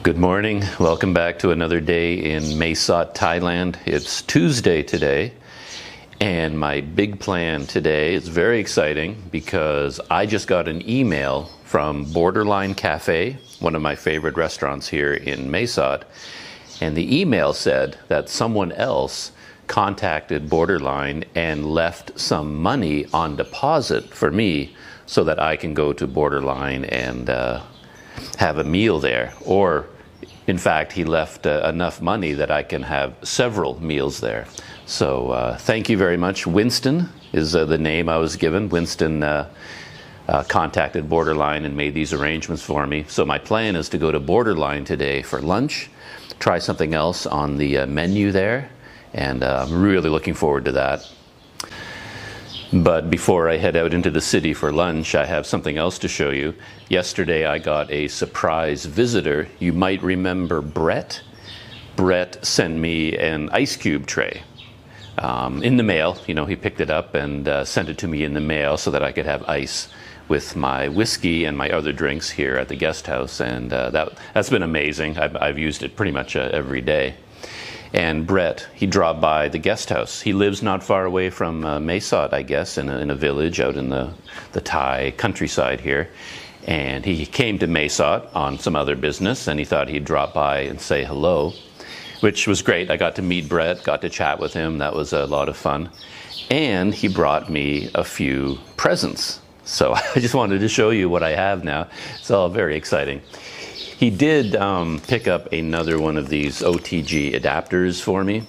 Good morning. Welcome back to another day in Mae Sot, Thailand. It's Tuesday today, and my big plan today is very exciting because I just got an email from Borderline Cafe, one of my favorite restaurants here in Mae Sot, and the email said that someone else contacted Borderline and left some money on deposit for me so that I can go to Borderline and have a meal there. Or in fact, he left enough money that I can have several meals there. So thank you very much. Winston is the name I was given. Winston contacted Borderline and made these arrangements for me. So my plan is to go to Borderline today for lunch, try something else on the menu there, and I'm really looking forward to that. But before I head out into the city for lunch, I have something else to show you. Yesterday I got a surprise visitor. You might remember Brett. Brett sent me an ice cube tray in the mail. You know, he picked it up and sent it to me in the mail so that I could have ice with my whiskey and my other drinks here at the guest house. And that's been amazing. I've used it pretty much every day. And Brett, he dropped by the guest house. He lives not far away from Mae Sot, I guess, in a village out in the Thai countryside here. And he came to Mae Sot on some other business, and he thought he'd drop by and say hello, which was great. I got to meet Brett, got to chat with him. That was a lot of fun. And he brought me a few presents. So I just wanted to show you what I have now. It's all very exciting. He did pick up another one of these OTG adapters for me.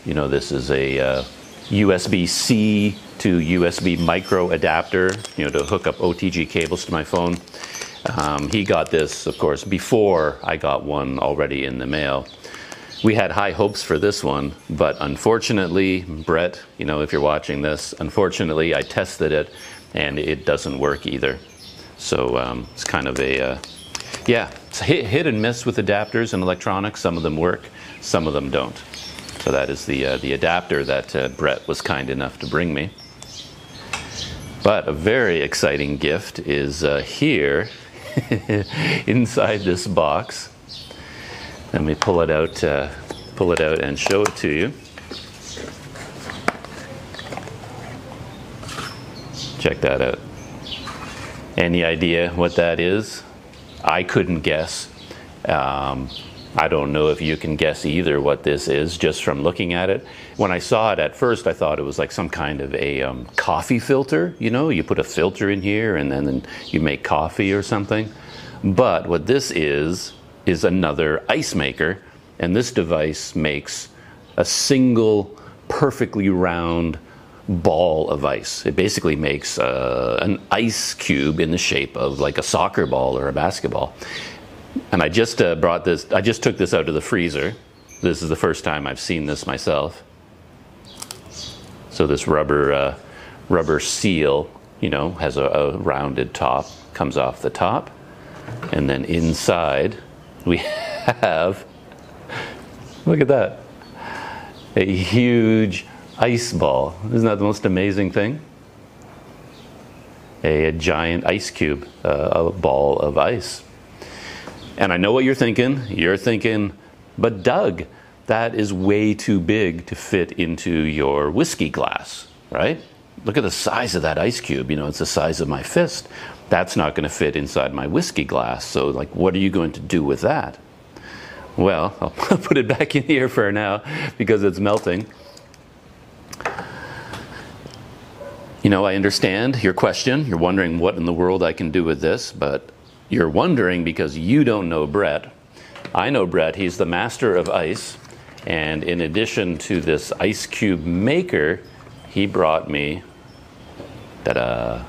You know, this is a USB-C to USB micro adapter, you know, to hook up OTG cables to my phone. He got this, of course, before I got one already in the mail. We had high hopes for this one, but unfortunately, Brett, you know, if you're watching this, unfortunately, I tested it and it doesn't work either. So it's kind of a yeah, it's hit and miss with adapters and electronics. Some of them work, some of them don't. So that is the adapter that Brett was kind enough to bring me. But a very exciting gift is here inside this box. Let me pull it out and show it to you. Check that out. Any idea what that is? I couldn't guess. I don't know if you can guess either what this is just from looking at it. When I saw it at first, I thought it was like some kind of a coffee filter. You know, you put a filter in here and then you make coffee or something. But what this is another ice maker. And this device makes a single perfectly round ball of ice. It basically makes an ice cube in the shape of like a soccer ball or a basketball. And I just brought this, I just took this out of the freezer. This is the first time I've seen this myself. So this rubber seal, you know, has a rounded top, comes off the top. And then inside we have, look at that, a huge ice ball. Isn't that the most amazing thing? A giant ice cube, a ball of ice. And I know what you're thinking. You're thinking, but Doug, that is way too big to fit into your whiskey glass, right? Look at the size of that ice cube. You know, it's the size of my fist. That's not going to fit inside my whiskey glass. So, like, what are you going to do with that? Well, I'll put it back in here for now because it's melting. You know, I understand your question. You're wondering what in the world I can do with this, but you're wondering because you don't know Brett. I know Brett. He's the master of ice. And in addition to this ice cube maker, he brought me a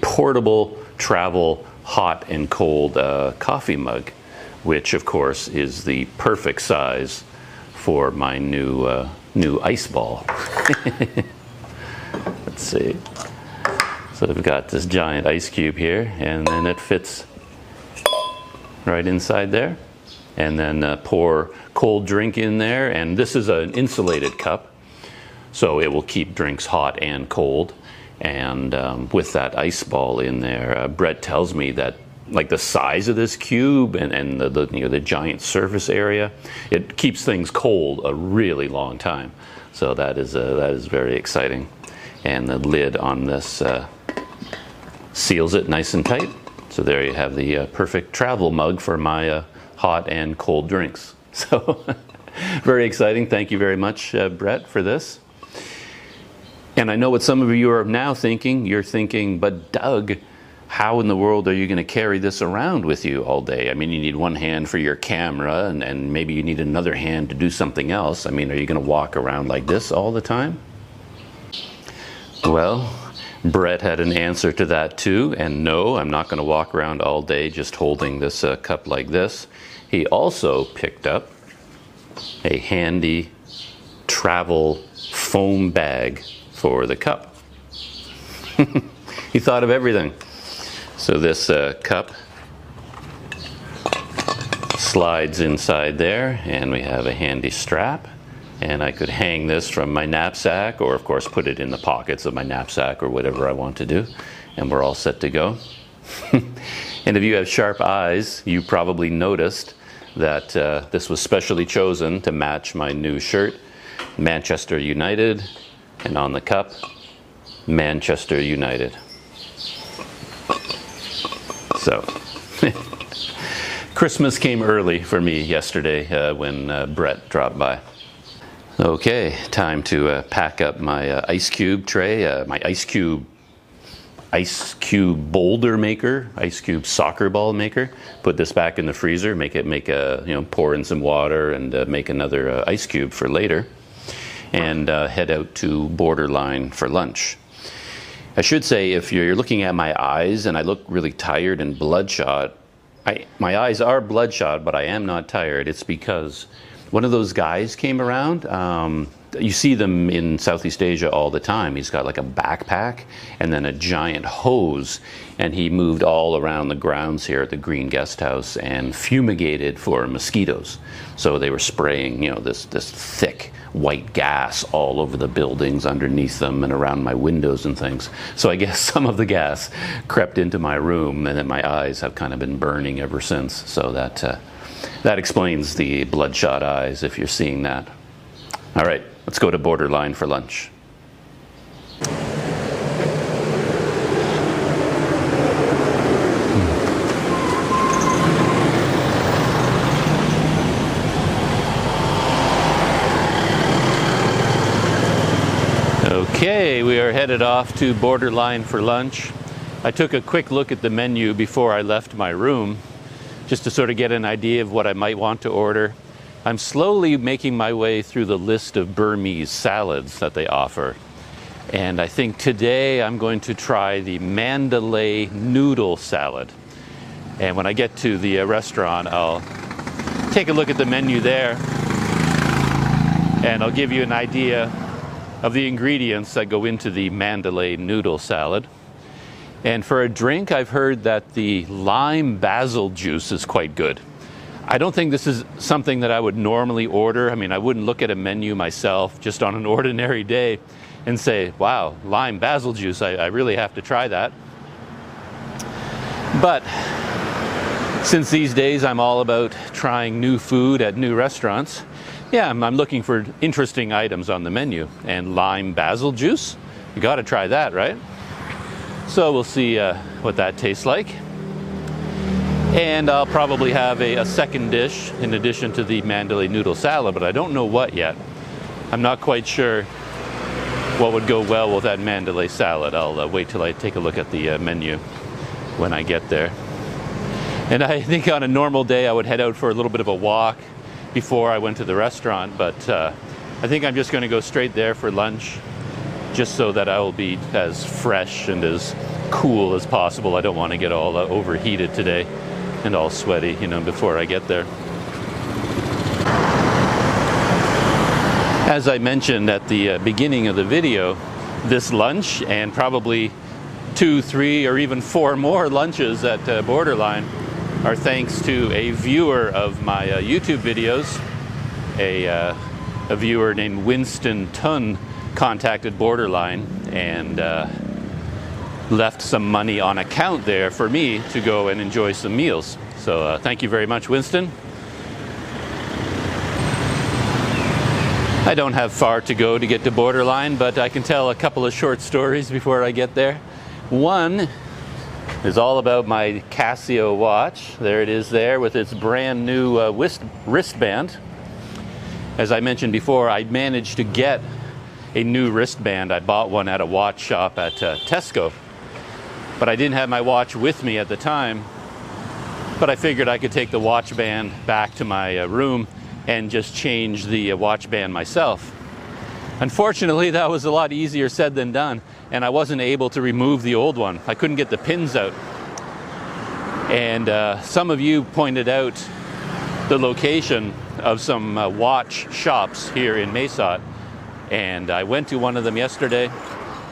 portable travel hot and cold coffee mug, which of course is the perfect size for my new ice ball. Let's see. So we've got this giant ice cube here, and then it fits right inside there. And then pour cold drink in there, and this is an insulated cup, so it will keep drinks hot and cold. And with that ice ball in there, Brett tells me that like the size of this cube and the giant surface area, it keeps things cold a really long time. So that is very exciting. And the lid on this seals it nice and tight. So there you have the perfect travel mug for my hot and cold drinks. So very exciting. Thank you very much, Brett, for this. And I know what some of you are now thinking. You're thinking, but Doug, how in the world are you going to carry this around with you all day? I mean, you need one hand for your camera, and maybe you need another hand to do something else. I mean, are you going to walk around like this all the time? Well, Brett had an answer to that too, and no, I'm not going to walk around all day just holding this cup like this. He also picked up a handy travel foam bag for the cup. He thought of everything. So this cup slides inside there, and we have a handy strap, and I could hang this from my knapsack, or of course put it in the pockets of my knapsack or whatever I want to do, and we're all set to go. And if you have sharp eyes, you probably noticed that this was specially chosen to match my new shirt, Manchester United, and on the cup, Manchester United. So, Christmas came early for me yesterday when Brett dropped by. Okay, time to pack up my ice cube tray, my ice cube boulder maker, ice cube soccer ball maker. Put this back in the freezer, pour in some water and make another ice cube for later. And head out to Borderline for lunch. I should say, if you're looking at my eyes and I look really tired and bloodshot, my eyes are bloodshot, but I am not tired. It's because one of those guys came around. You see them in Southeast Asia all the time. He's got like a backpack and then a giant hose, and he moved all around the grounds here at the Green Guest House and fumigated for mosquitoes. So they were spraying, this thick white gas all over the buildings underneath them and around my windows and things. So I guess some of the gas crept into my room, and then my eyes have kind of been burning ever since. So that explains the bloodshot eyes if you're seeing that. All right, let's go to Borderline for lunch. Okay, we are headed off to Borderline for lunch. I took a quick look at the menu before I left my room, just to sort of get an idea of what I might want to order. I'm slowly making my way through the list of Burmese salads that they offer. And I think today I'm going to try the Mandalay noodle salad. And when I get to the restaurant, I'll take a look at the menu there, and I'll give you an idea of the ingredients that go into the Mandalay noodle salad. And for a drink, I've heard that the lime basil juice is quite good. I don't think this is something that I would normally order. I mean, I wouldn't look at a menu myself just on an ordinary day and say, wow, lime basil juice, I really have to try that. But since these days I'm all about trying new food at new restaurants, yeah, I'm looking for interesting items on the menu. And lime basil juice, you got to try that, right? So we'll see what that tastes like. And I'll probably have a second dish in addition to the Mandalay noodle salad, but I don't know what yet. I'm not quite sure what would go well with that Mandalay salad. I'll wait till I take a look at the menu when I get there. And I think on a normal day I would head out for a little bit of a walk before I went to the restaurant, but I think I'm just going to go straight there for lunch, just so that I will be as fresh and as cool as possible. I don't want to get all overheated today and all sweaty, before I get there. As I mentioned at the beginning of the video, this lunch and probably 2, 3, or even 4 more lunches at Borderline are thanks to a viewer of my YouTube videos. A viewer named Winston Tun contacted Borderline and left some money on account there for me to go and enjoy some meals. So thank you very much, Winston. I don't have far to go to get to Borderline, but I can tell a couple of short stories before I get there. One is all about my Casio watch. There it is there with its brand new wristband. As I mentioned before, I managed to get a new wristband. I bought one at a watch shop at Tesco, but I didn't have my watch with me at the time. But I figured I could take the watch band back to my room and just change the watch band myself. Unfortunately, that was a lot easier said than done, and I wasn't able to remove the old one. I couldn't get the pins out. And some of you pointed out the location of some watch shops here in Mae Sot, and I went to one of them yesterday.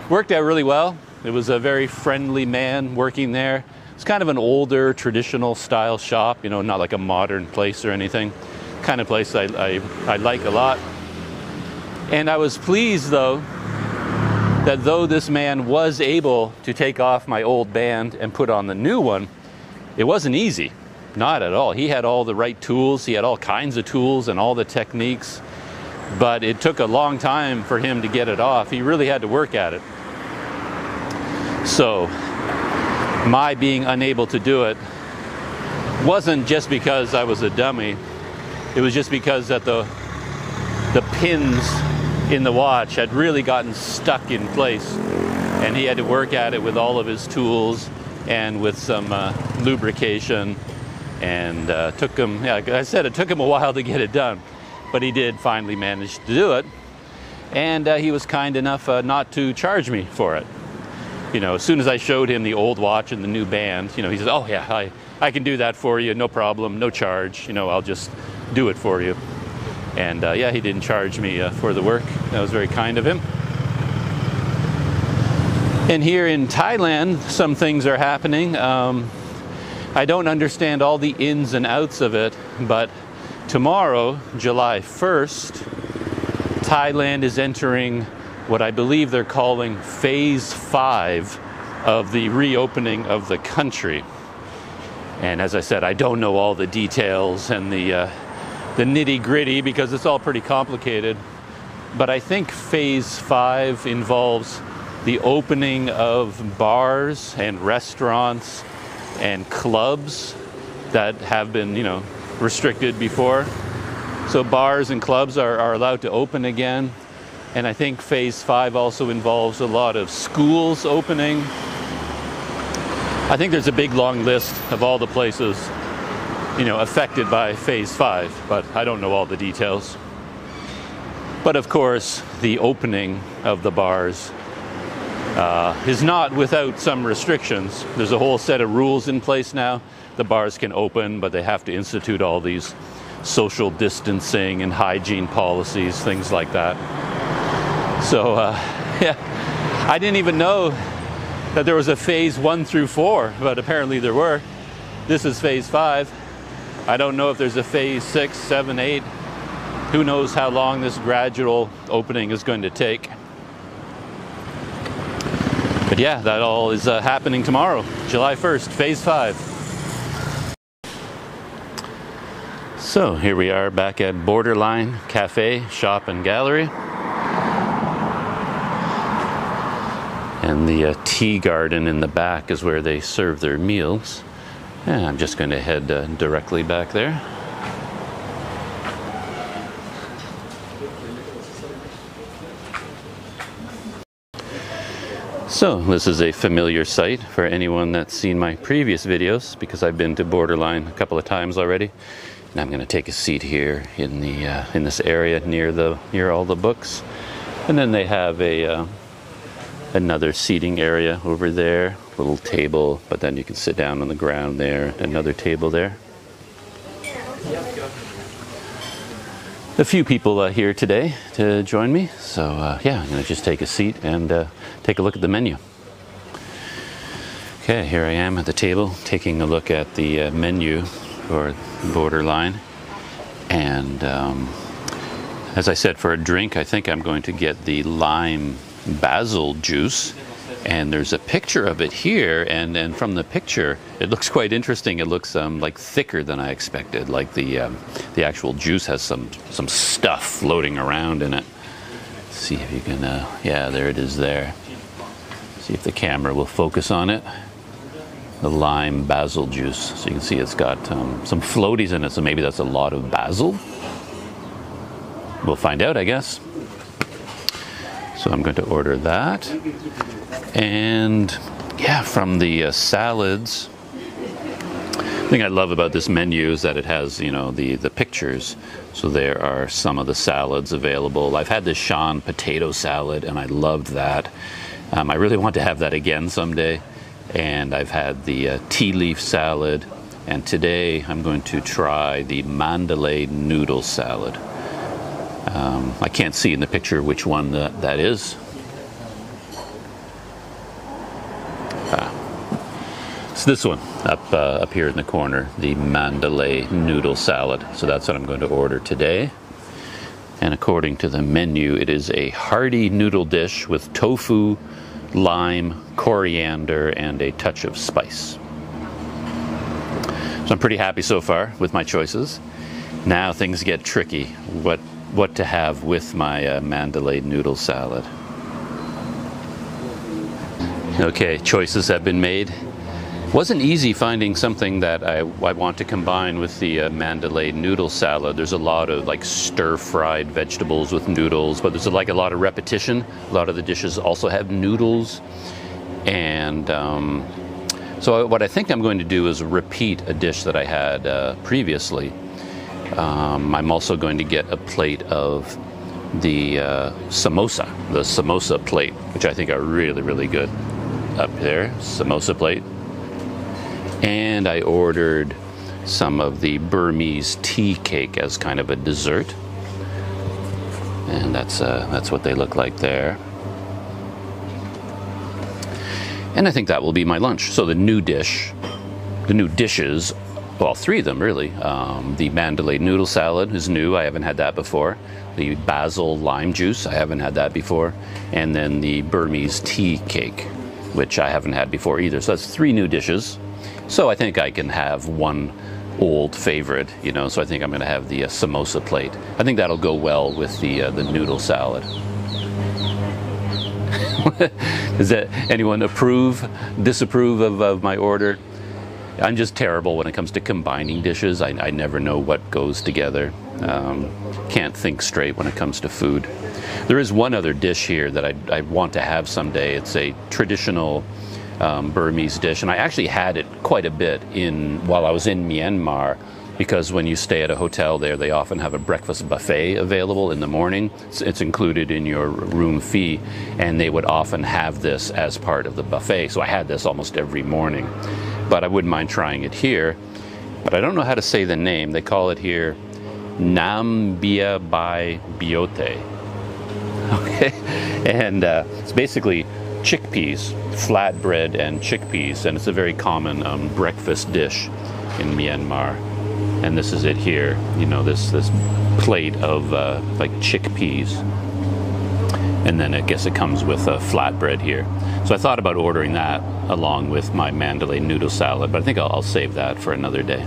Worked out really well. It was a very friendly man working there. It's kind of an older, traditional style shop, you know, not like a modern place or anything. Kind of place I like a lot. And I was pleased, though, that though this man was able to take off my old band and put on the new one, it wasn't easy. Not at all. He had all the right tools. He had all kinds of tools and all the techniques. But it took a long time for him to get it off. He really had to work at it. So my being unable to do it wasn't just because I was a dummy. It was just because that the pins in the watch had really gotten stuck in place, and he had to work at it with all of his tools and with some lubrication, and took him, yeah, like I said, it took him a while to get it done, but he did finally manage to do it, and he was kind enough not to charge me for it. You know, as soon as I showed him the old watch and the new band, you know, he said, "Oh yeah, I can do that for you, no problem, no charge, you know, I'll just do it for you." And yeah, he didn't charge me for the work. That was very kind of him. And here in Thailand, some things are happening. I don't understand all the ins and outs of it, but tomorrow, July 1st, Thailand is entering what I believe they're calling Phase 5 of the reopening of the country. And as I said, I don't know all the details and the nitty-gritty because it's all pretty complicated. But I think Phase 5 involves the opening of bars and restaurants and clubs that have been, you know, restricted before. So bars and clubs are allowed to open again. And I think Phase 5 also involves a lot of schools opening. I think there's a big long list of all the places, you know, affected by Phase 5, but I don't know all the details. But of course, the opening of the bars is not without some restrictions. There's a whole set of rules in place now. The bars can open, but they have to institute all these social distancing and hygiene policies, things like that. So, yeah, I didn't even know that there was a Phase 1 through 4, but apparently there were. This is Phase 5. I don't know if there's a Phase 6, 7, 8. Who knows how long this gradual opening is going to take. But yeah, that all is happening tomorrow, July 1st, Phase 5. So here we are back at Borderline Cafe, Shop and Gallery. And the tea garden in the back is where they serve their meals. And I'm just going to head directly back there. So this is a familiar site for anyone that's seen my previous videos, because I've been to Borderline a couple of times already. And I'm going to take a seat here in the in this area near all the books. And then they have a another seating area over there, little table, but then you can sit down on the ground there, another table there. A few people here today to join me, so yeah, I'm going to just take a seat and take a look at the menu. Okay, here I am at the table taking a look at the menu for Borderline, and as I said, for a drink I think I'm going to get the lime basil juice, And there's a picture of it here, and from the picture, it looks quite interesting. It looks like thicker than I expected. Like the actual juice has some stuff floating around in it. Let's see if you can, yeah, there it is there. See if the camera will focus on it. The lime basil juice. So you can see it's got some floaties in it, so maybe that's a lot of basil. We'll find out, I guess. So I'm going to order that. And yeah, from the salads, the thing I love about this menu is that it has, you know, the pictures. So there are some of the salads available. I've had this Shan potato salad, and I loved that. I really want to have that again someday. And I've had the tea leaf salad. And today I'm going to try the Mandalay noodle salad. I can't see in the picture which one that is. It's this one up here in the corner, the Mandalay noodle salad. So that's what I'm going to order today. And according to the menu, it is a hearty noodle dish with tofu, lime, coriander, and a touch of spice. So I'm pretty happy so far with my choices. Now things get tricky. What to have with my Mandalay noodle salad. Okay, choices have been made. Wasn't easy finding something that I want to combine with the Mandalay noodle salad. There's a lot of like stir-fried vegetables with noodles, but there's like a lot of repetition. A lot of the dishes also have noodles. And so what I think I'm going to do is repeat a dish that I had previously. I'm also going to get a plate of the samosa plate, which I think are really, really good. Up there, samosa plate. And I ordered some of the Burmese tea cake as kind of a dessert. And that's what they look like there. And I think that will be my lunch. So the new dishes, well, three of them really. The Mandalay noodle salad is new. I haven't had that before. The basil lime juice, I haven't had that before. And then the Burmese tea cake, which I haven't had before either. So that's three new dishes. So I think I can have one old favorite, you know, so I think I'm going to have the samosa plate. I think that'll go well with the noodle salad. Does anyone disapprove of my order? I'm just terrible when it comes to combining dishes. I never know what goes together. Can't think straight when it comes to food. There is one other dish here that I want to have someday. It's a traditional Burmese dish, and I actually had it quite a bit while I was in Myanmar, because when you stay at a hotel there, they often have a breakfast buffet available in the morning. It's included in your room fee, and they would often have this as part of the buffet. So I had this almost every morning, but I wouldn't mind trying it here. But I don't know how to say the name. They call it here Nam Bia Bai Biote. Okay, and it's basically chickpeas, flatbread and chickpeas, and it's a very common breakfast dish in Myanmar. And this is it here, you know, this plate of like chickpeas, and then I guess it comes with a flatbread here. So I thought about ordering that along with my Mandalay noodle salad, but I think I'll save that for another day.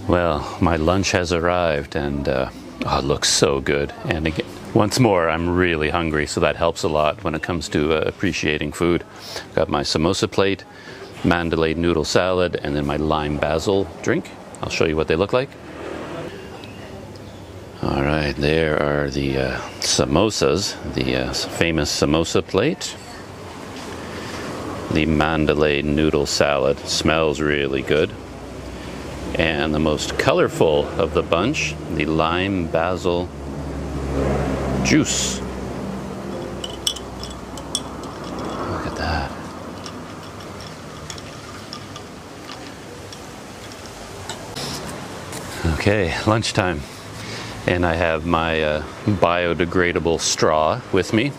Well, my lunch has arrived, and oh, it looks so good. And again, once more, I'm really hungry, so that helps a lot when it comes to appreciating food. Got my samosa plate, Mandalay noodle salad, and then my lime basil drink. I'll show you what they look like. All right, there are the samosas, the famous samosa plate. The Mandalay noodle salad smells really good. And the most colorful of the bunch, the lime basil juice. Look at that. Okay, lunchtime. And I have my biodegradable straw with me.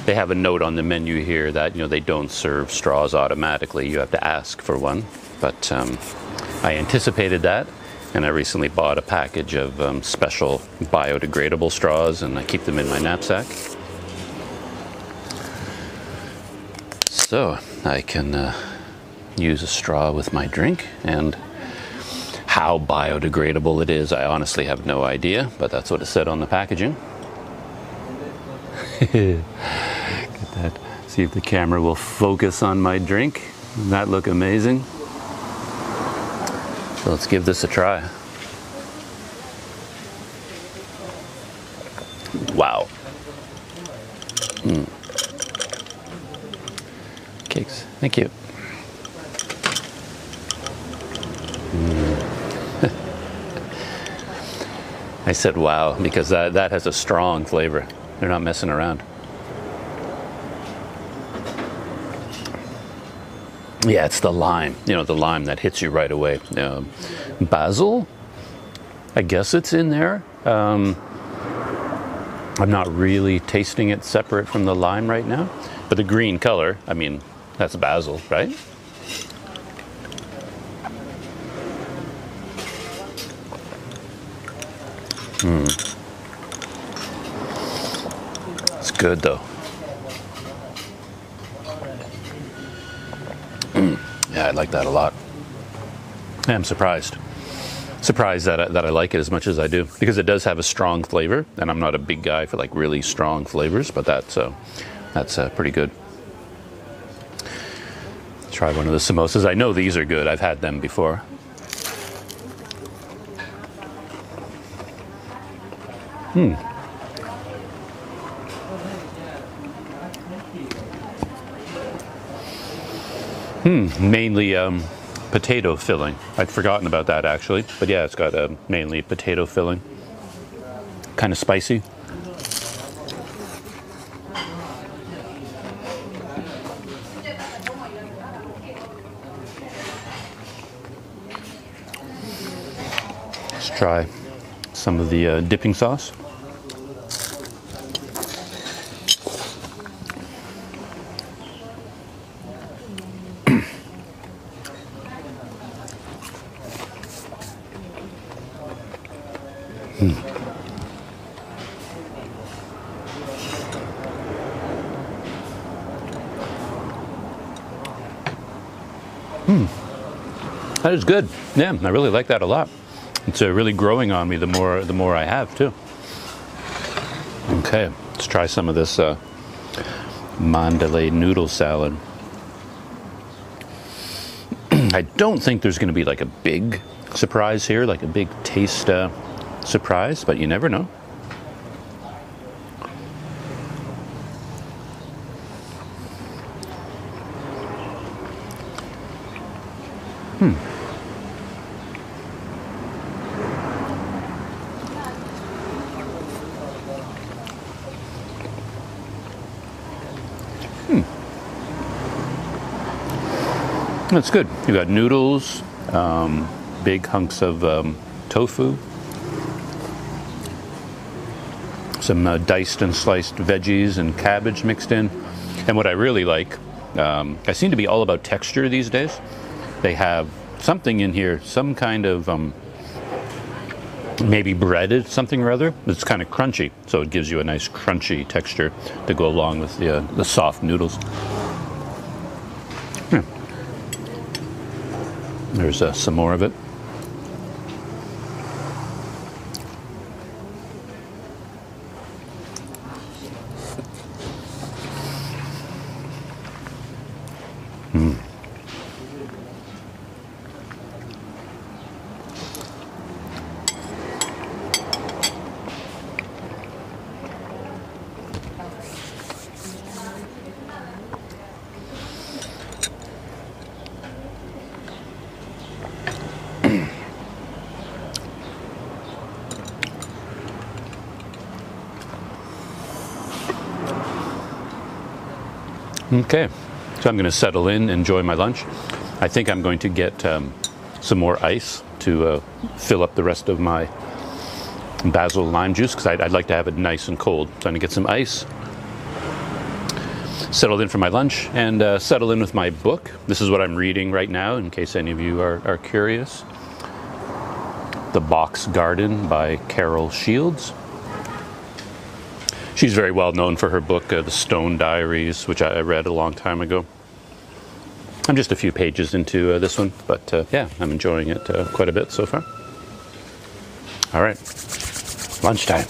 They have a note on the menu here that, they don't serve straws automatically. You have to ask for one. But I anticipated that, and I recently bought a package of special biodegradable straws, and I keep them in my knapsack. So I can use a straw with my drink, and how biodegradable it is, I honestly have no idea, but that's what it said on the packaging. Get that. See if the camera will focus on my drink. Doesn't that look amazing? So let's give this a try. Wow. Cakes. Thank you. I said wow because that has a strong flavor. They're not messing around. Yeah, it's the lime. The lime that hits you right away. Basil, I guess it's in there. I'm not really tasting it separate from the lime right now. But the green color, I mean, that's basil, right? It's good though. Yeah, I like that a lot. I'm surprised that I like it as much as I do, because it does have a strong flavor, and I'm not a big guy for like really strong flavors, but that's pretty good. Try one of the samosas. I know these are good. I've had them before. Mainly potato filling. I'd forgotten about that actually, but yeah, it's got mainly potato filling. Kind of spicy. Let's try some of the dipping sauce. That is good. Yeah, I really like that a lot. It's really growing on me the more I have too. Okay, let's try some of this Mandalay noodle salad. I don't think there's going to be like a big surprise here, like a big taste surprise, but you never know. That's good. You got noodles, big hunks of tofu, some diced and sliced veggies and cabbage mixed in. And what I really like, I seem to be all about texture these days. They have something in here, some kind of maybe breaded something or other. It's kind of crunchy, so it gives you a nice crunchy texture to go along with the soft noodles. Yeah. There's some more of it. Okay, so I'm going to settle in, enjoy my lunch. I think I'm going to get some more ice to fill up the rest of my basil lime juice, because I'd like to have it nice and cold. So I'm going to get some ice, settled in for my lunch and settled in with my book. This is what I'm reading right now, in case any of you are curious. The Box Garden by Carol Shields. She's very well known for her book, The Stone Diaries, which I read a long time ago. I'm just a few pages into this one, but yeah, I'm enjoying it quite a bit so far. All right, lunchtime.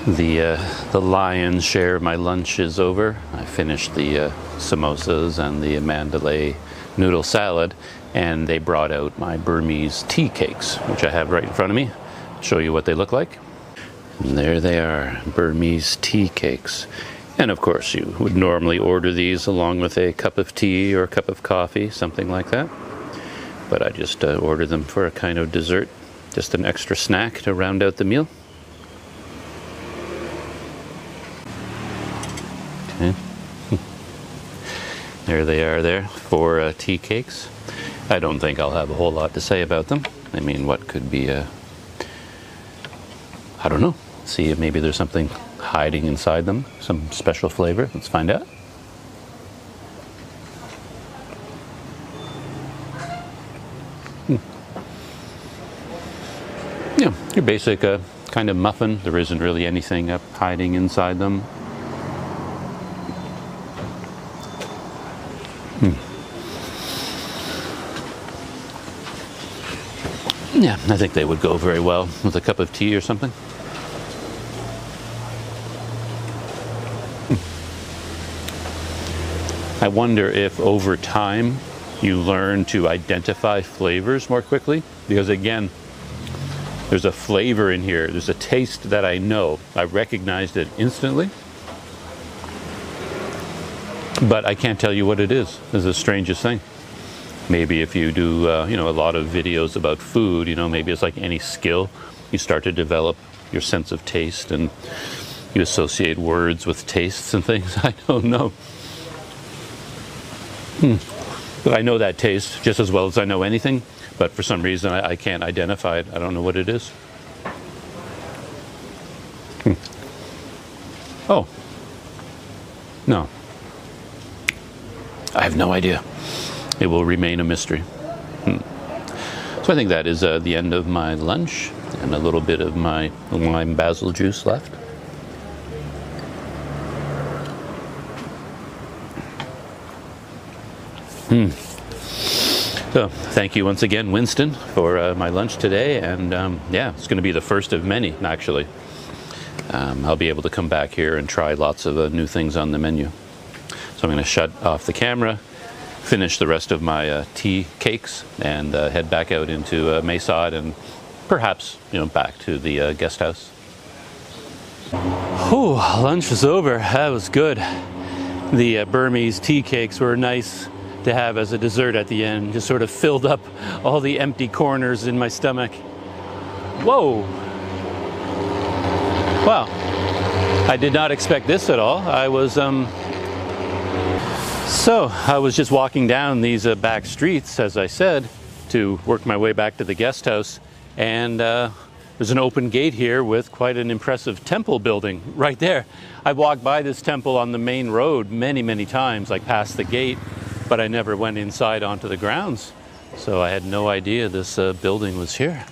The lion's share of my lunch is over. I finished the samosas and the Mandalay noodle salad, and they brought out my Burmese tea cakes, which I have right in front of me. I'll show you what they look like. And there they are, Burmese tea cakes. And of course, you would normally order these along with a cup of tea or a cup of coffee, something like that. But I just ordered them for a kind of dessert, just an extra snack to round out the meal. Okay. There they are there, 4 tea cakes. I don't think I'll have a whole lot to say about them. I mean, what could be I don't know. See if maybe there's something hiding inside them, some special flavor. Let's find out. Yeah, your basic kind of muffin. There isn't really anything hiding inside them. Yeah, I think they would go very well with a cup of tea or something. I wonder if over time you learn to identify flavors more quickly, because again, there's a flavor in here. There's a taste that I know. I recognized it instantly, but I can't tell you what it is. It's the strangest thing. Maybe if you do, a lot of videos about food, maybe it's like any skill. You start to develop your sense of taste and you associate words with tastes and things. I don't know. But I know that taste just as well as I know anything, but for some reason I can't identify it. I don't know what it is. Oh. No. I have no idea. It will remain a mystery. So I think that is the end of my lunch and a little bit of my lime basil juice left. So thank you once again, Winston, for my lunch today, and yeah, it's going to be the first of many, actually. I'll be able to come back here and try lots of new things on the menu. So I'm going to shut off the camera, finish the rest of my tea cakes, and head back out into Mae Sot and perhaps, back to the guest house. Whew, lunch is over. That was good. The Burmese tea cakes were nice to have as a dessert at the end. Just sort of filled up all the empty corners in my stomach. Whoa! Wow. I did not expect this at all. I was just walking down these back streets, as I said, to work my way back to the guest house, and there's an open gate here with quite an impressive temple building right there. I walked by this temple on the main road many, many times, like past the gate, but I never went inside onto the grounds, so I had no idea this building was here.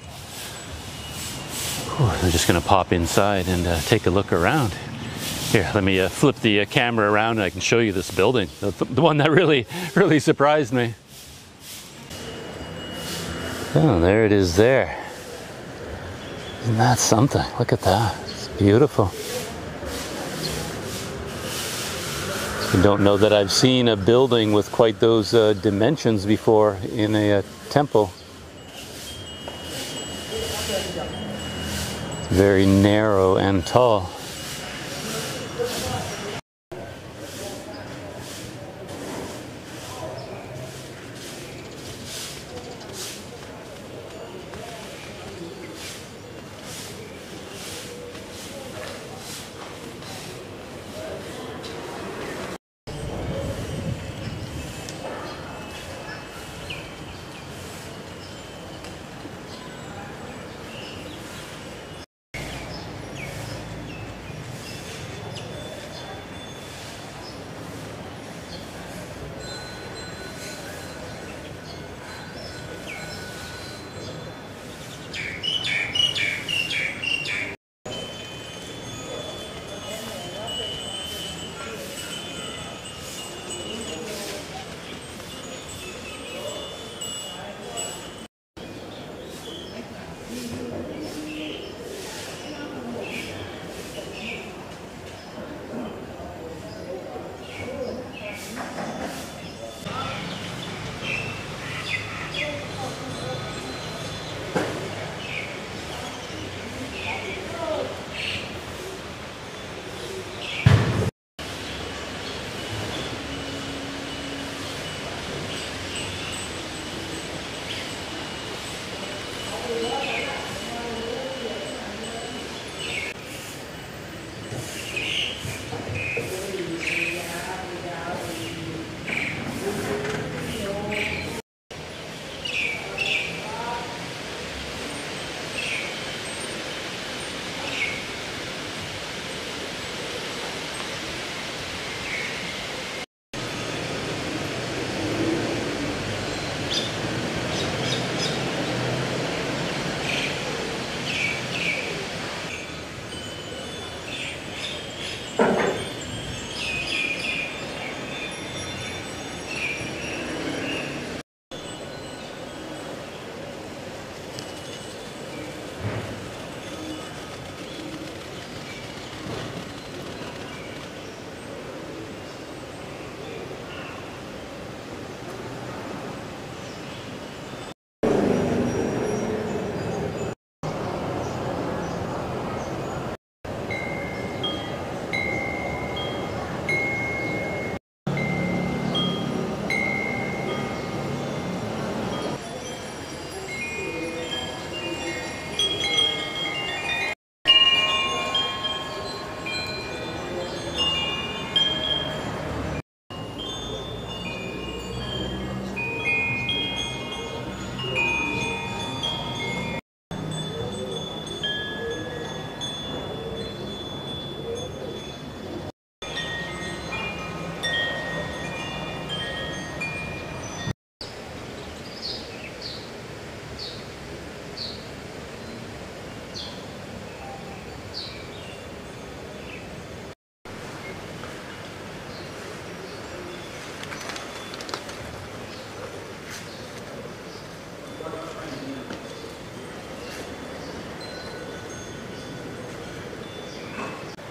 Whew, I'm just going to pop inside and take a look around. Here, let me flip the camera around and I can show you this building, the one that really surprised me. Oh, there it is there. Isn't that something? Look at that. It's beautiful. I don't know that I've seen a building with quite those dimensions before in a temple. It's very narrow and tall.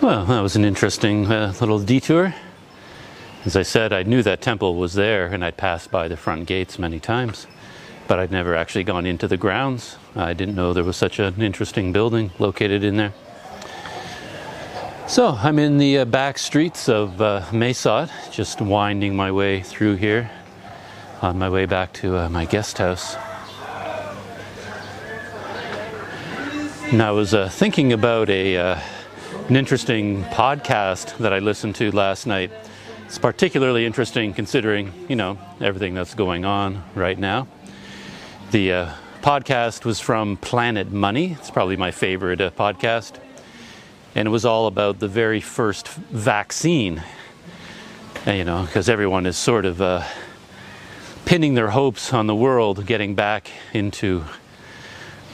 Well, that was an interesting little detour. As I said, I knew that temple was there, and I'd passed by the front gates many times, but I'd never actually gone into the grounds. I didn't know there was such an interesting building located in there. So I'm in the back streets of Mae Sot, just winding my way through here on my way back to my guest house. And I was thinking about an interesting podcast that I listened to last night. It's particularly interesting considering, everything that's going on right now. The podcast was from Planet Money. It's probably my favorite podcast. And it was all about the very first vaccine. And, because everyone is sort of pinning their hopes on the world getting back into,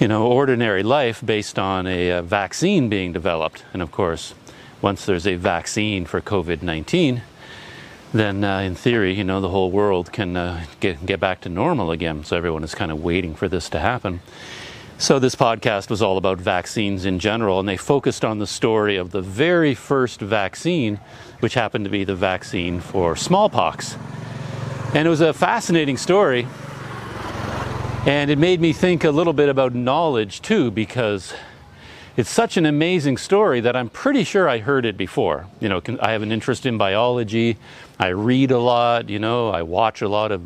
ordinary life based on a vaccine being developed. And of course, once there's a vaccine for COVID-19, then in theory, the whole world can get back to normal again. So everyone is kind of waiting for this to happen. So this podcast was all about vaccines in general, and they focused on the story of the very first vaccine, which happened to be the vaccine for smallpox. And it was a fascinating story, and it made me think a little bit about knowledge too, because it's such an amazing story that I'm pretty sure I heard it before. I have an interest in biology, I read a lot, I watch a lot of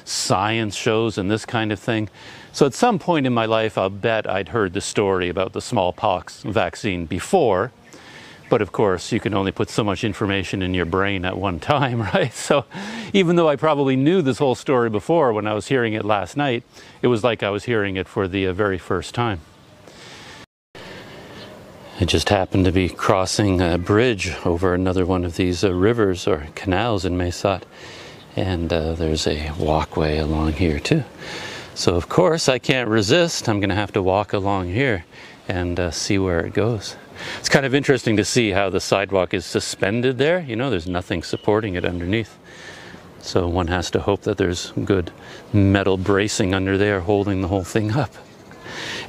science shows and this kind of thing. So at some point in my life, I'll bet I'd heard the story about the smallpox vaccine before. But of course, you can only put so much information in your brain at one time, right? So even though I probably knew this whole story before, when I was hearing it last night, it was like I was hearing it for the very first time. I just happened to be crossing a bridge over another one of these rivers or canals in Mae Sot. And there's a walkway along here too. So of course I can't resist. I'm going to have to walk along here and see where it goes. It's kind of interesting to see how the sidewalk is suspended there. There's nothing supporting it underneath. So one has to hope that there's good metal bracing under there holding the whole thing up.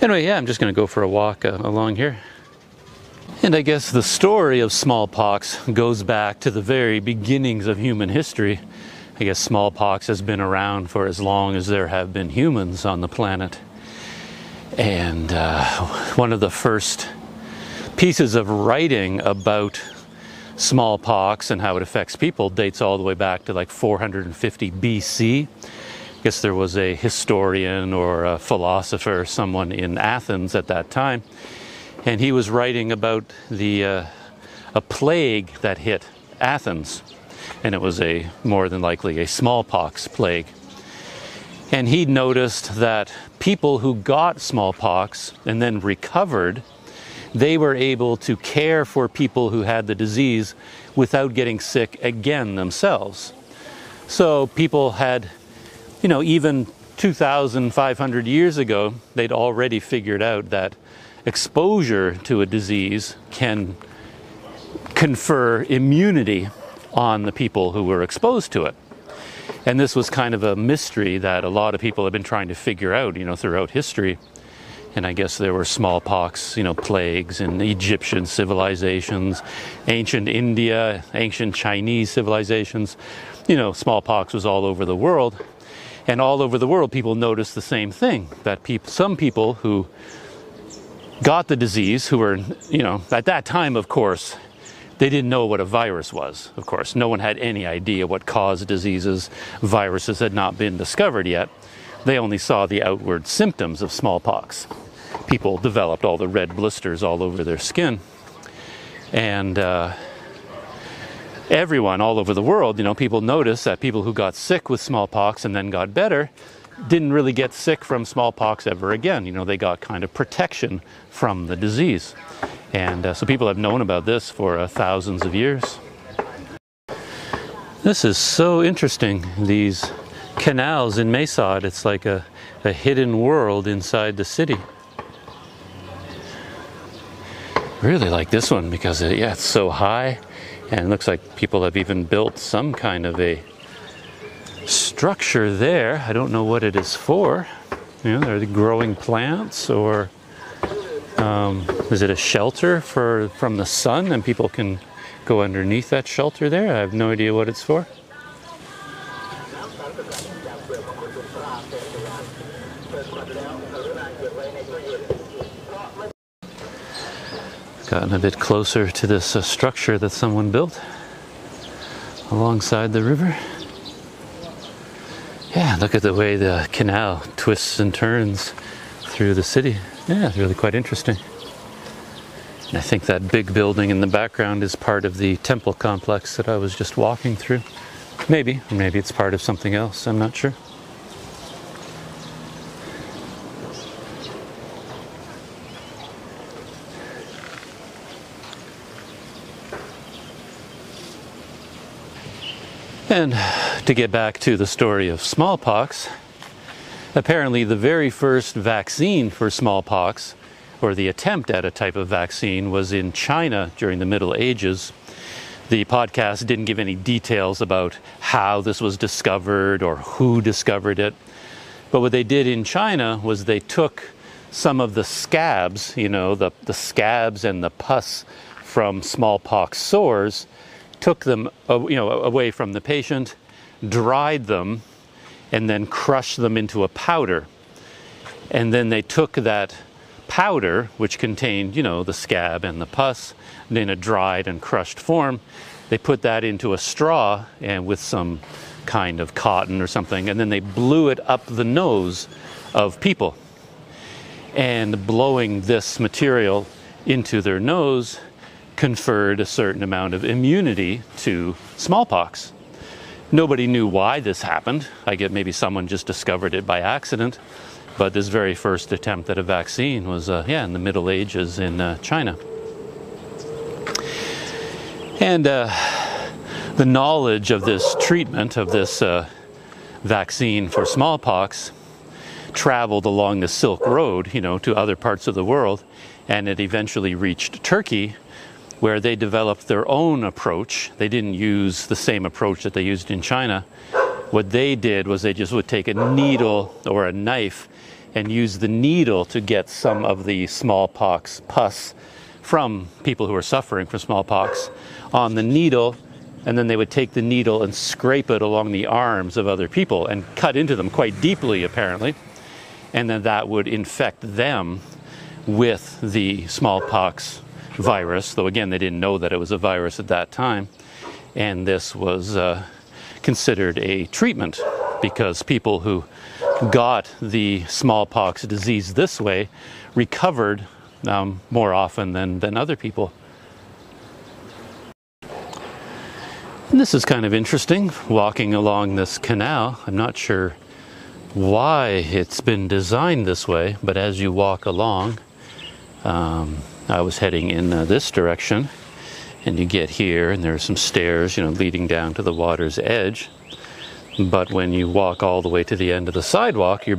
Anyway, I'm just going to go for a walk along here. And I guess the story of smallpox goes back to the very beginnings of human history. I guess smallpox has been around for as long as there have been humans on the planet. And one of the first pieces of writing about smallpox and how it affects people dates all the way back to like 450 BC. I guess there was a historian or a philosopher, someone in Athens at that time, and he was writing about a plague that hit Athens. And it was more than likely a smallpox plague. And he noticed that people who got smallpox and then recovered, they were able to care for people who had the disease without getting sick again themselves. So people had, even 2,500 years ago, they'd already figured out that exposure to a disease can confer immunity on the people who were exposed to it. And this was kind of a mystery that a lot of people have been trying to figure out, throughout history. And I guess there were smallpox, plagues in Egyptian civilizations, ancient India, ancient Chinese civilizations. Smallpox was all over the world. And all over the world, people noticed the same thing, that some people who got the disease, who were, at that time, of course, they didn't know what a virus was, of course. No one had any idea what caused diseases. Viruses had not been discovered yet. They only saw the outward symptoms of smallpox. People developed all the red blisters all over their skin. And everyone all over the world, people noticed that people who got sick with smallpox and then got better didn't really get sick from smallpox ever again. They got kind of protection from the disease. And so people have known about this for thousands of years. This is so interesting, these canals in Mae Sot. It's like a hidden world inside the city. Really like this one because it's so high, and it looks like people have even built some kind of a structure there. I don't know what it is for. Are they growing plants or Is it a shelter from the sun, and people can go underneath that shelter there? I have no idea what it's for. Gotten a bit closer to this structure that someone built alongside the river. Yeah, look at the way the canal twists and turns through the city. Yeah, it's really quite interesting. And I think that big building in the background is part of the temple complex that I was just walking through. Maybe, or maybe it's part of something else, I'm not sure. And to get back to the story of smallpox, apparently the very first vaccine for smallpox, or the attempt at a type of vaccine, was in China during the Middle Ages. The podcast didn't give any details about how this was discovered or who discovered it. But what they did in China was they took some of the scabs, the scabs and the pus from smallpox sores, took them away from the patient, dried them, and then crushed them into a powder. And then they took that powder, which contained, the scab and the pus, in a dried and crushed form. They put that into a straw and with some kind of cotton or something, and then they blew it up the nose of people. And blowing this material into their nose conferred a certain amount of immunity to smallpox. Nobody knew why this happened. I get maybe someone just discovered it by accident. But this very first attempt at a vaccine was, in the Middle Ages in China. And the knowledge of this treatment, of this vaccine for smallpox, traveled along the Silk Road, to other parts of the world. And it eventually reached Turkey, where they developed their own approach. They didn't use the same approach that they used in China. What they did was they just would take a needle or a knife and use the needle to get some of the smallpox pus from people who were suffering from smallpox on the needle, and then they would take the needle and scrape it along the arms of other people and cut into them quite deeply, apparently, and then that would infect them with the smallpox virus, though again they didn't know that it was a virus at that time. And this was considered a treatment, because people who got the smallpox disease this way recovered more often than other people. And this is kind of interesting, walking along this canal. I'm not sure why it's been designed this way, but as you walk along, I was heading in this direction, and you get here, and there's some stairs, leading down to the water's edge. But when you walk all the way to the end of the sidewalk, you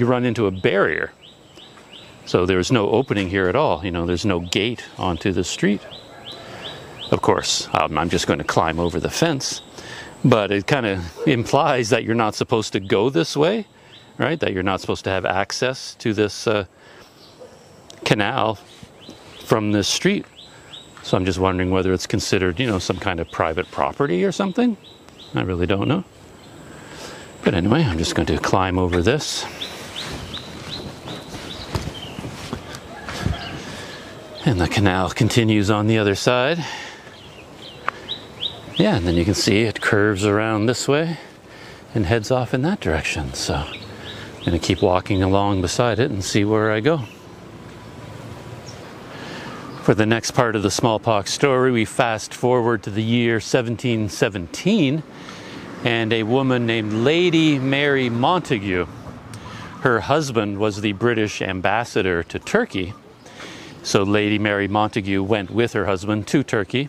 run into a barrier. So there's no opening here at all. There's no gate onto the street. Of course, I'm just going to climb over the fence, but it kind of implies that you're not supposed to go this way, right? That you're not supposed to have access to this canal from this street. So I'm just wondering whether it's considered, some kind of private property or something. I really don't know. But anyway, I'm just going to climb over this. And the canal continues on the other side. Yeah, and then you can see it curves around this way and heads off in that direction. So I'm going to keep walking along beside it and see where I go. For the next part of the smallpox story, we fast forward to the year 1717, and a woman named Lady Mary Montagu. Her husband was the British ambassador to Turkey. So Lady Mary Montagu went with her husband to Turkey,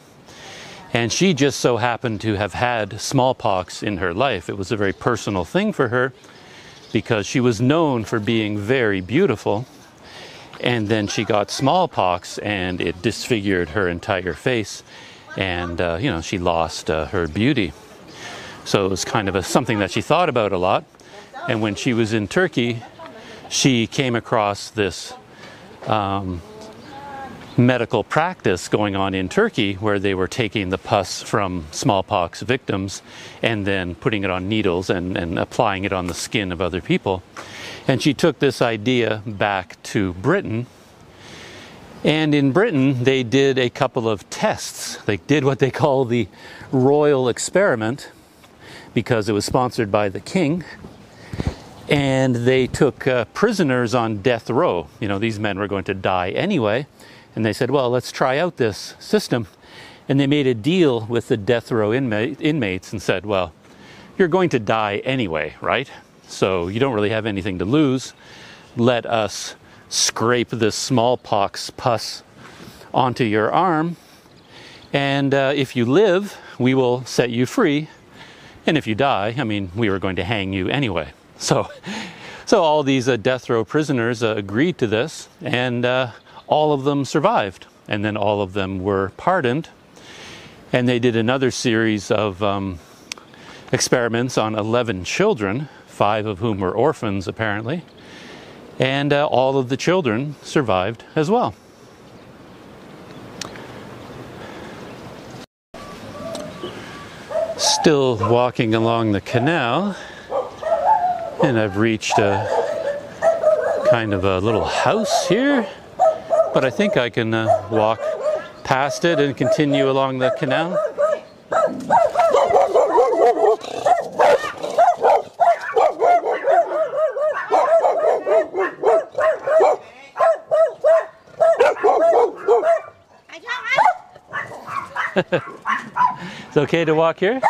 and she just so happened to have had smallpox in her life. It was a very personal thing for her, because she was known for being very beautiful. And then she got smallpox, and it disfigured her entire face, and she lost her beauty. So it was kind of something that she thought about a lot. And when she was in Turkey, she came across this medical practice going on in Turkey where they were taking the pus from smallpox victims and then putting it on needles and applying it on the skin of other people. And she took this idea back to Britain. And in Britain, they did a couple of tests. They did what they call the royal experiment because it was sponsored by the king. And they took prisoners on death row. You know, these men were going to die anyway. And they said, well, let's try out this system. And they made a deal with the death row inmates and said, well, you're going to die anyway, right? So you don't really have anything to lose. Let us scrape this smallpox pus onto your arm. And if you live, we will set you free. And if you die, I mean, we were going to hang you anyway. So all these death row prisoners agreed to this, and all of them survived, and then all of them were pardoned. And they did another series of experiments on 11 children, 5 of whom were orphans apparently, and all of the children survived as well. Still walking along the canal, and I've reached a kind of a little house here. But I think I can walk past it and continue along the canal. It's okay to walk here?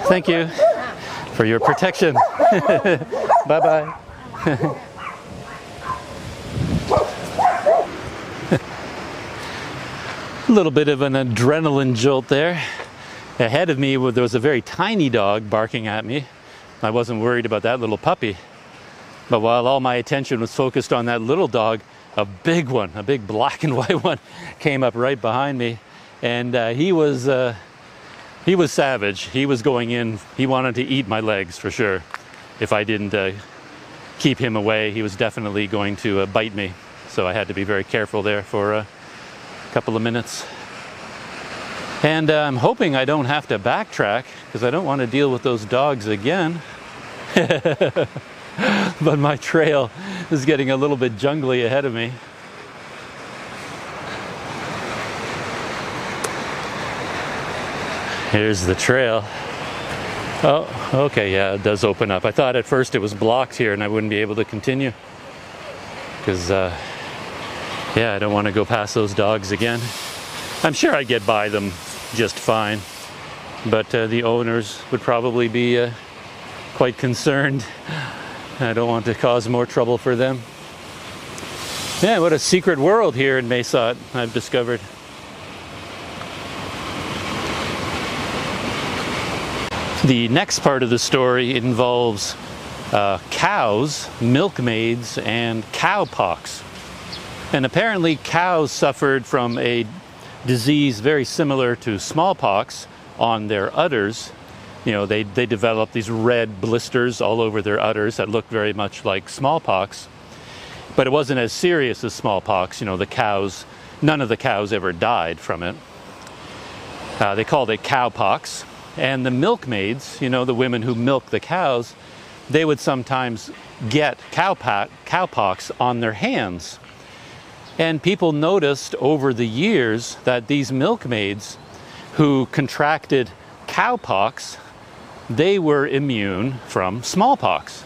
Thank you for your protection. Bye-bye. A little bit of an adrenaline jolt there. Ahead of me there was a very tiny dog barking at me. I wasn't worried about that little puppy. But while all my attention was focused on that little dog, a big one, a big black and white one, came up right behind me. And he was savage. He was going in. He wanted to eat my legs for sure. If I didn't keep him away, he was definitely going to bite me. So I had to be very careful there for a couple of minutes. And I'm hoping I don't have to backtrack because I don't want to deal with those dogs again. But my trail is getting a little bit jungly ahead of me. Here's the trail. Oh, okay, yeah, it does open up. I thought at first it was blocked here and I wouldn't be able to continue. Because, yeah, I don't want to go past those dogs again. I'm sure I'd get by them just fine. But the owners would probably be quite concerned. I don't want to cause more trouble for them. Yeah, what a secret world here in Mae Sot I've discovered. The next part of the story involves cows, milkmaids, and cowpox. And apparently cows suffered from a disease very similar to smallpox on their udders. You know, they developed these red blisters all over their udders that looked very much like smallpox. But it wasn't as serious as smallpox. You know, the cows, none of the cows ever died from it. They called it cowpox. And the milkmaids, you know, the women who milk the cows, they would sometimes get cowpox on their hands. And people noticed over the years that these milkmaids who contracted cowpox, they were immune from smallpox.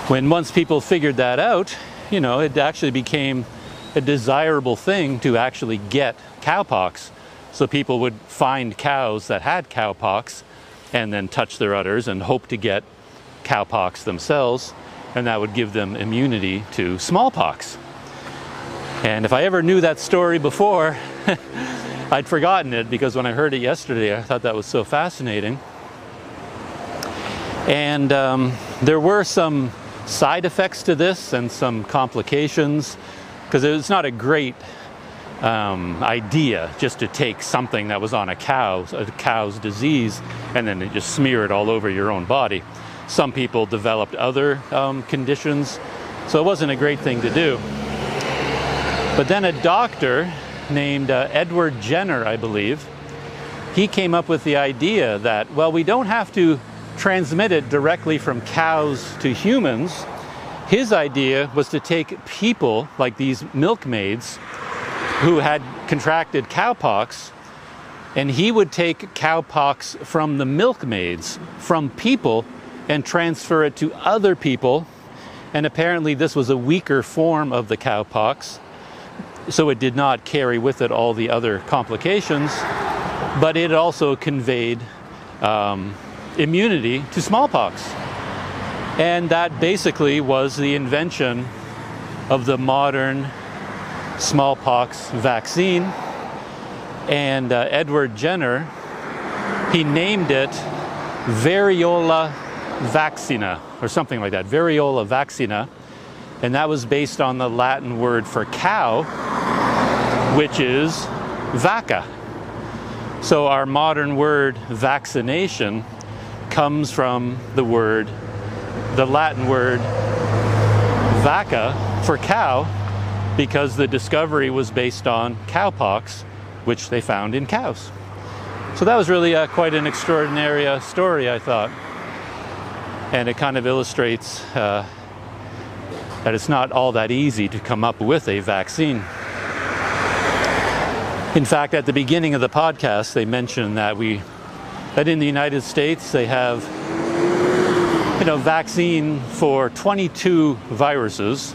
When once people figured that out, you know, it actually became a desirable thing to actually get cowpox. So people would find cows that had cowpox and then touch their udders and hope to get cowpox themselves, and that would give them immunity to smallpox. And if I ever knew that story before, I'd forgotten it because when I heard it yesterday, I thought that was so fascinating. And there were some side effects to this and some complications, because it's not a great idea just to take something that was on a cow's disease and then just smear it all over your own body. Some people developed other conditions, so it wasn't a great thing to do. But then a doctor named Edward Jenner, I believe, he came up with the idea that, well, we don't have to transmit it directly from cows to humans. His idea was to take people like these milkmaids who had contracted cowpox, and he would take cowpox from the milkmaids, from people, and transfer it to other people. And apparently this was a weaker form of the cowpox, so it did not carry with it all the other complications, but it also conveyed immunity to smallpox. And that basically was the invention of the modern smallpox vaccine. And Edward Jenner, he named it variola vaccina, or something like that, variola vaccina. And that was based on the Latin word for cow, which is vacca. So our modern word vaccination comes from the Latin word vacca for cow, because the discovery was based on cowpox, which they found in cows. So that was really quite an extraordinary story, I thought. And it kind of illustrates that it's not all that easy to come up with a vaccine. In fact, at the beginning of the podcast, they mentioned that in the United States they have, vaccine for 22 viruses,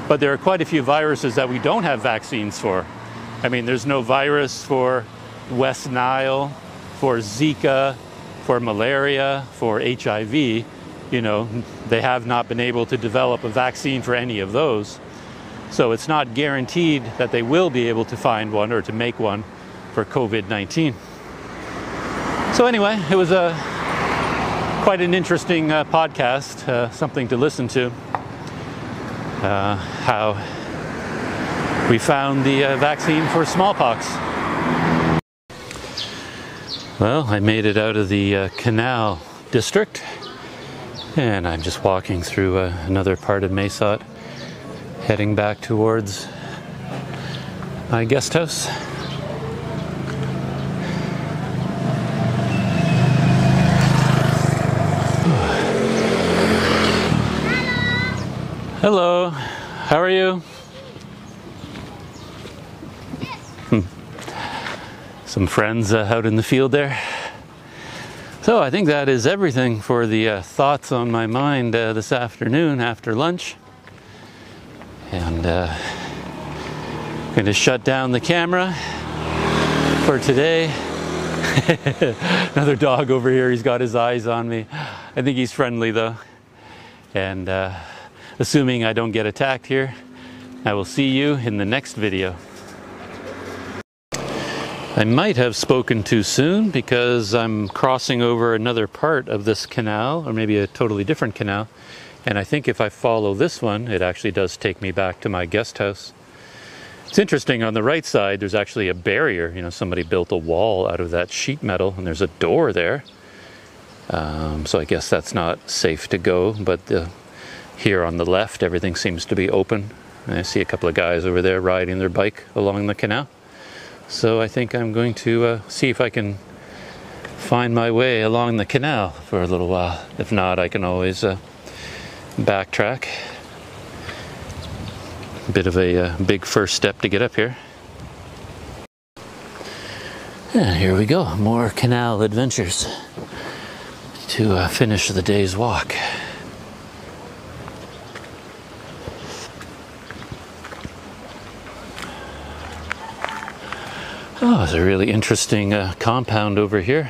but there are quite a few viruses that we don't have vaccines for. I mean, there's no virus for West Nile, for Zika, for malaria, for HIV. They have not been able to develop a vaccine for any of those. So it's not guaranteed that they will be able to find one or to make one for COVID-19. So anyway, it was quite an interesting podcast, something to listen to. How we found the vaccine for smallpox. Well, I made it out of the canal district, and I'm just walking through another part of Mae Sot, heading back towards my guest house. Hello, how are you? Some friends out in the field there. So I think that is everything for the thoughts on my mind this afternoon after lunch. And I'm going to shut down the camera for today. Another dog over here, he's got his eyes on me. I think he's friendly though. And assuming I don't get attacked here, I will see you in the next video. I might have spoken too soon because I'm crossing over another part of this canal, or maybe a totally different canal. And I think if I follow this one, it actually does take me back to my guest house. It's interesting, on the right side, there's actually a barrier. Somebody built a wall out of that sheet metal, and there's a door there. So I guess that's not safe to go, but here on the left, everything seems to be open. And I see a couple of guys over there riding their bike along the canal. So I think I'm going to see if I can find my way along the canal for a little while. If not, I can always backtrack. A bit of a big first step to get up here. And here we go, more canal adventures to finish the day's walk. Oh, it's a really interesting compound over here.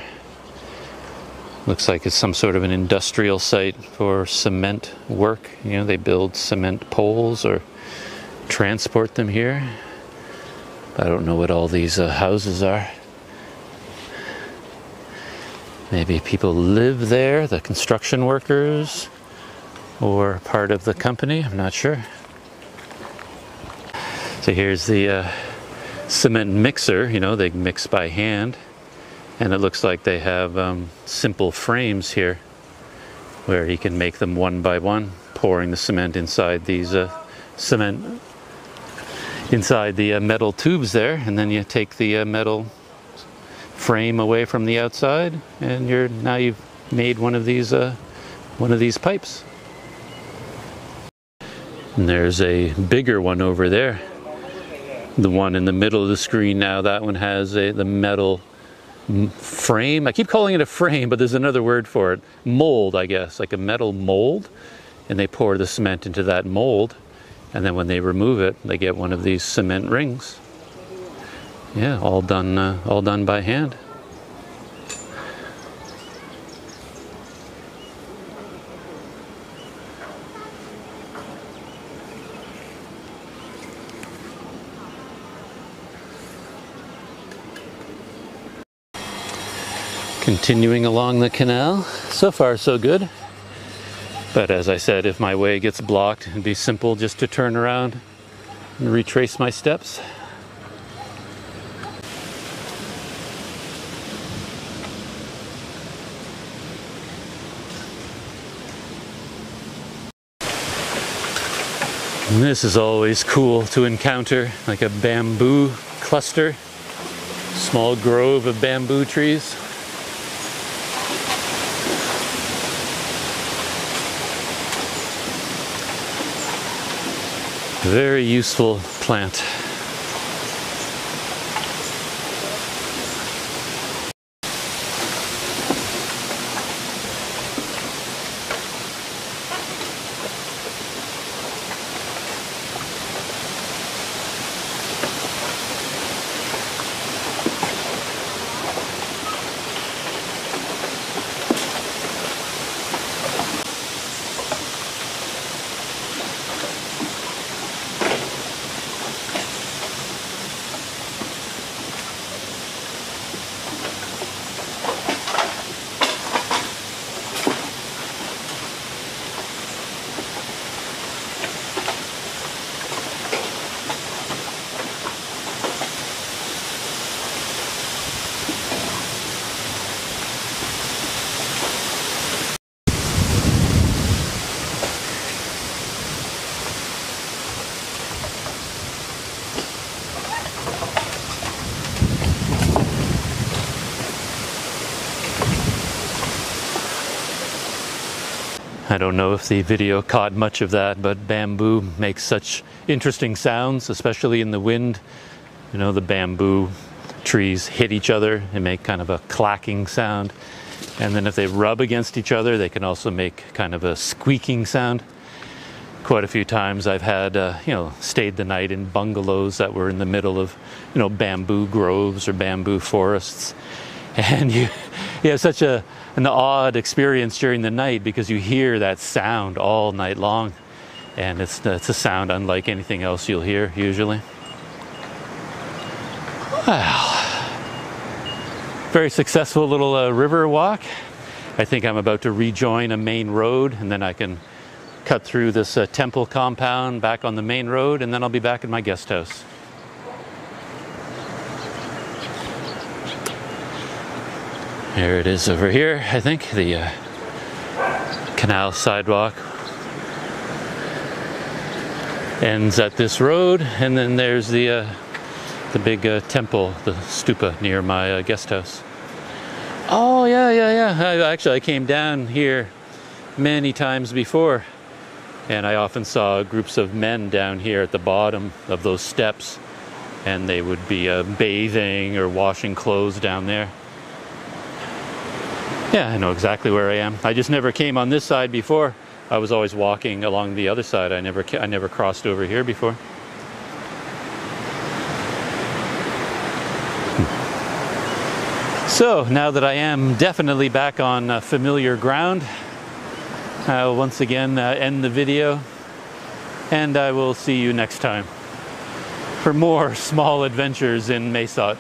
Looks like it's some sort of an industrial site for cement work. They build cement poles or transport them here. I don't know what all these houses are. Maybe people live there, the construction workers, or part of the company, I'm not sure. So here's the cement mixer, you know, they mix by hand. And it looks like they have simple frames here where you can make them one by one, pouring the cement inside these metal tubes there, and then you take the metal frame away from the outside, and now you've made one of these pipes. And there's a bigger one over there. The one in the middle of the screen now, that one has the metal frame. I keep calling it a frame, but there's another word for it. Mold, I guess, like a metal mold. And they pour the cement into that mold. And then when they remove it, they get one of these cement rings. Yeah, all done by hand. Continuing along the canal, so far so good. But as I said, if my way gets blocked, it'd be simple just to turn around and retrace my steps. And this is always cool to encounter, like a bamboo cluster, small grove of bamboo trees. Very useful plant. I don't know if the video caught much of that, but bamboo makes such interesting sounds, especially in the wind. You know, the bamboo trees hit each other and make kind of a clacking sound. And then if they rub against each other, they can also make kind of a squeaking sound. Quite a fehave times I've had, stayed the night in bungalows that were in the middle of, bamboo groves or bamboo forests. And you have such an odd experience during the night because you hear that sound all night long. And it's a sound unlike anything else you'll hear usually. Well, very successful little river walk. I think I'm about to rejoin a main road, and then I can cut through this temple compound back on the main road, and then I'll be back in my guest house. Here it is over here, I think, the canal sidewalk ends at this road, and then there's the big temple, the stupa near my guest house. Oh, yeah. I came down here many times before, and I often saw groups of men down here at the bottom of those steps, and they would be bathing or washing clothes down there. Yeah, I know exactly where I am. I just never came on this side before. I was always walking along the other side. I never crossed over here before. So now that I am definitely back on familiar ground, I'll once again end the video, and I will see you next time. for more small adventures in Mae Sot.